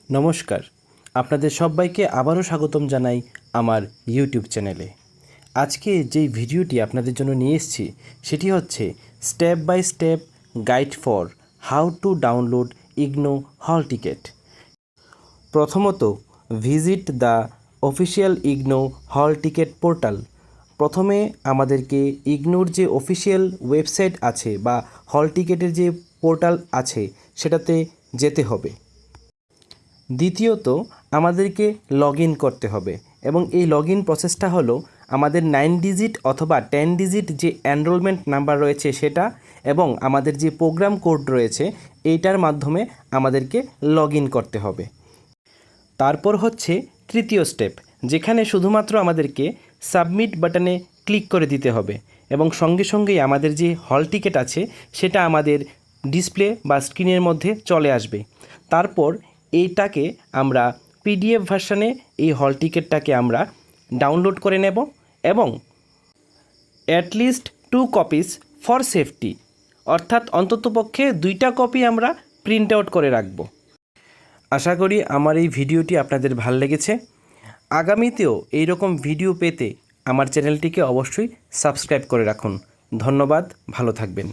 নমস্কার, আপনাদের সবাইকে আবারও স্বাগতম জানাই আমার ইউটিউব চ্যানেলে। আজকে যেই ভিডিওটি আপনাদের জন্য নিয়ে এসেছি সেটি হচ্ছে step by step guide for how to download IGNOU hall ticket. প্রথমত visit the official IGNOU hall ticket portal. প্রথমে আমাদেরকে ইগনোর যে অফিসিয়াল ওয়েবসাইট আছে বা হল টিকিটের যে পোর্টাল আছে সেটাতে যেতে হবে। দ্বিতীয়ত আমাদেরকে লগ ইন করতে হবে এবং এই লগ ইন প্রসেসটা হলো আমাদের 9 ডিজিট অথবা 10 ডিজিট যে এনরোলমেন্ট নাম্বার রয়েছে সেটা এবং আমাদের যে প্রোগ্রাম কোড রয়েছে এইটার মাধ্যমে আমাদেরকে লগ ইন করতে হবে। তারপর হচ্ছে তৃতীয় স্টেপ, যেখানে শুধুমাত্র আমাদেরকে সাবমিট বাটনে ক্লিক করে দিতে হবে এবং সঙ্গে সঙ্গেই আমাদের যে হল টিকিট আছে সেটা আমাদের ডিসপ্লে বা স্ক্রিনের মধ্যে চলে আসবে। তারপর এইটাকে আমরা পিডিএফ ভার্সনে এই হল টিকিটটাকে আমরা ডাউনলোড করে নেব এবং অ্যাটলিস্ট 2 কপিস ফর সেফটি, অর্থাৎ অন্ততপক্ষে 2টা কপি আমরা প্রিন্ট আউট করে রাখব। আশা করি আমার এই ভিডিওটি আপনাদের ভালো লেগেছে। আগামীতেও এইরকম ভিডিও পেতে আমার চ্যানেলটিকে অবশ্যই সাবস্ক্রাইব করে রাখুন। ধন্যবাদ, ভালো থাকবেন।